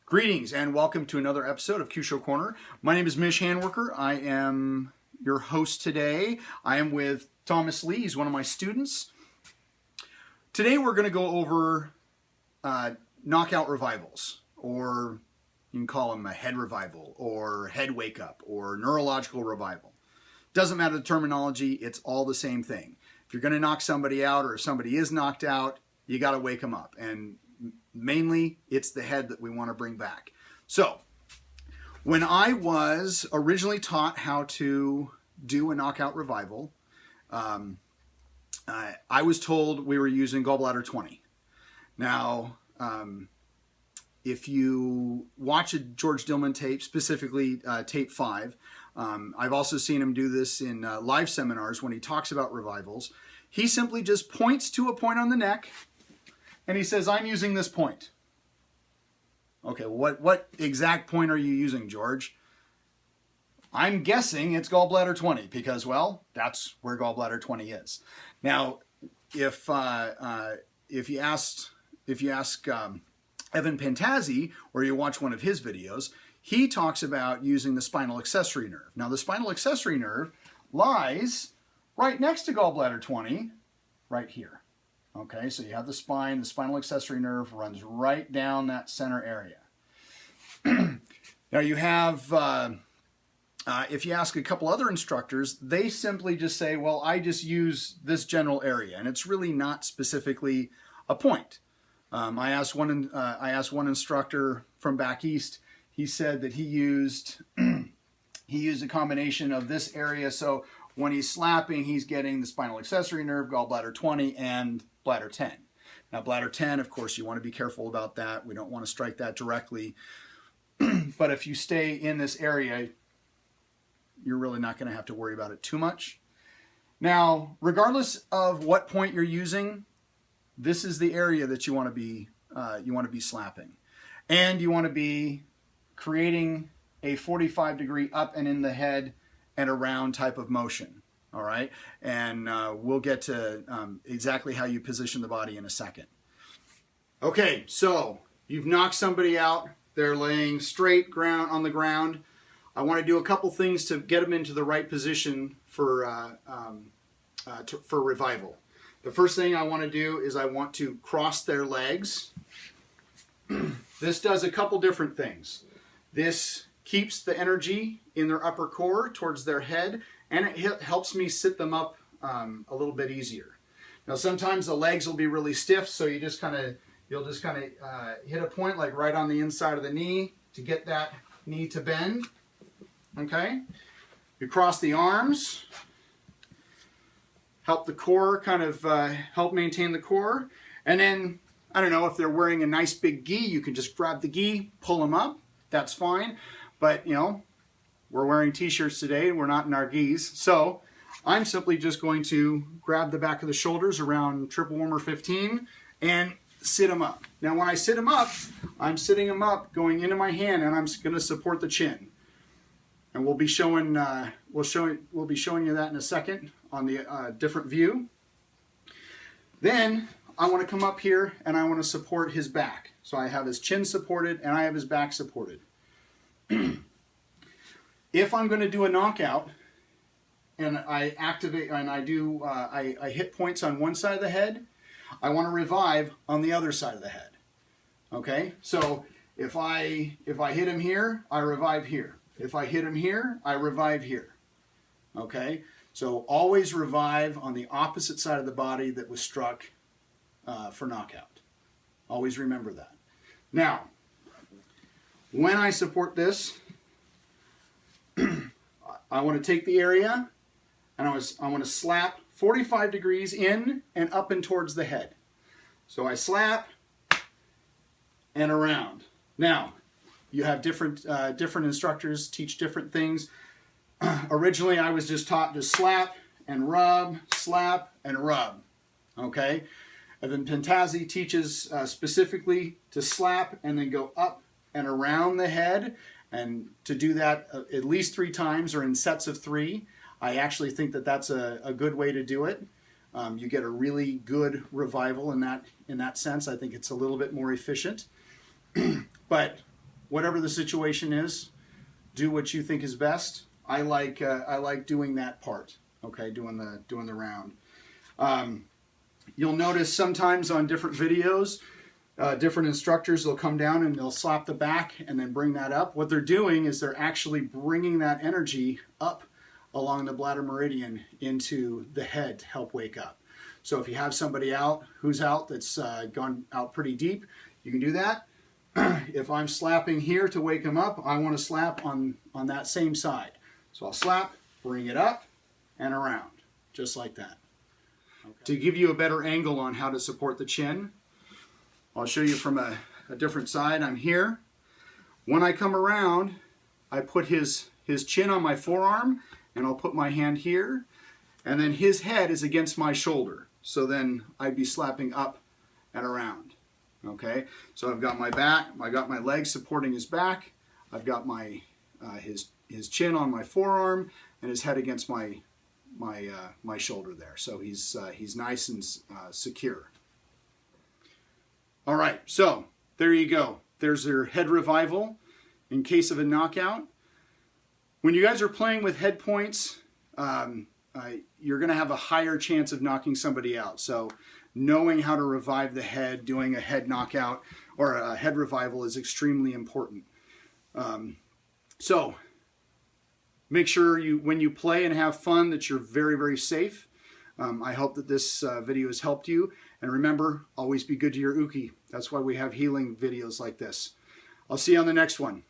Greetings and welcome to another episode of Kyusho Korner. My name is Mish Handworker. I am your host today. I am with Thomas Lee. He's one of my students. Today we're going to go over knockout revivals, or you can call them a head revival, or head wake up, or neurological revival. Doesn't matter the terminology, it's all the same thing. If you're going to knock somebody out, or if somebody is knocked out, you got to wake them up. And mainly, it's the head that we want to bring back. So, when I was originally taught how to do a knockout revival, I was told we were using gallbladder 20. Now, if you watch a George Dillman tape, specifically tape 5, I've also seen him do this in live seminars when he talks about revivals. He simply just points to a point on the neck, and he says, I'm using this point. Okay, what exact point are you using, George? I'm guessing it's gallbladder 20 because, well, that's where gallbladder 20 is. Now, if you ask Evan Pantazzi, or you watch one of his videos, he talks about using the spinal accessory nerve. Now, the spinal accessory nerve lies right next to gallbladder 20, right here. Okay, so you have the spine, the spinal accessory nerve runs right down that center area. Now you have, if you ask a couple other instructors, they simply just say, well, I just use this general area, and it's really not specifically a point. I asked one instructor from back east. He said that he used a combination of this area, so when he's slapping, he's getting the spinal accessory nerve, gallbladder 20, and bladder 10. Now, bladder 10, of course, you want to be careful about that. We don't want to strike that directly. But if you stay in this area, you're really not going to have to worry about it too much. Now, regardless of what point you're using, this is the area that you want to be slapping, and you want to be creating a 45-degree up and in the head and around type of motion. All right, and we'll get to exactly how you position the body in a second. Okay, so you've knocked somebody out. They're laying straight on the ground. I want to do a couple things to get them into the right position for revival. The first thing I want to do is I want to cross their legs. This does a couple different things. This keeps the energy in their upper core towards their head, and it helps me sit them up a little bit easier. Now, sometimes the legs will be really stiff, so you'll just kind of hit a point like right on the inside of the knee to get that knee to bend. Okay, you cross the arms, help the core help maintain the core, and then I don't know if they're wearing a nice big gi, you can just grab the gi, pull them up. That's fine, but you know, we're wearing t-shirts today, we're not in our gis, so I'm simply just going to grab the back of the shoulders around triple warmer 15 and sit them up. Now when I sit them up, I'm sitting them up going into my hand, and I'm going to support the chin. And we'll be showing you that in a second on the different view. Then I want to come up here and I want to support his back. So I have his chin supported and I have his back supported. If I'm going to do a knockout and I activate and I hit points on one side of the head, I want to revive on the other side of the head. Okay, so if I hit him here, I revive here. If I hit him here, I revive here. Okay, so always revive on the opposite side of the body that was struck for knockout. Always remember that. Now, when I support this, I want to take the area and I want to slap 45 degrees in and up and towards the head. So I slap and around. Now, you have different instructors teach different things. Originally, I was just taught to slap and rub, slap and rub. Okay? Evan Pantazzi teaches specifically to slap and then go up and around the head, and to do that at least 3 times or in sets of 3. I actually think that that's a good way to do it. You get a really good revival in that sense. I think it's a little bit more efficient. But whatever the situation is, do what you think is best. I like doing that part. Okay, doing the round. You'll notice sometimes on different videos, different instructors will come down and they'll slap the back and then bring that up. What they're doing is they're actually bringing that energy up along the bladder meridian into the head to help wake up. So if you have somebody who's out that's gone out pretty deep, you can do that. If I'm slapping here to wake them up, I want to slap on that same side. So I'll slap, bring it up, and around, just like that. Okay. To give you a better angle on how to support the chin, I'll show you from a different side. I'm here. When I come around, I put his chin on my forearm, and I'll put my hand here, and then his head is against my shoulder. So then I'd be slapping up and around. Okay, so I've got my back, I got my legs supporting his back, I've got my his chin on my forearm, and his head against my shoulder there. So he's nice and secure. All right, so there you go. There's your head revival in case of a knockout. When you guys are playing with head points, you're going to have a higher chance of knocking somebody out. So knowing how to revive the head, doing a head knockout or a head revival is extremely important. So make sure when you play and have fun that you're very, very safe. I hope that this video has helped you. And remember, always be good to your uke. That's why we have healing videos like this. I'll see you on the next one.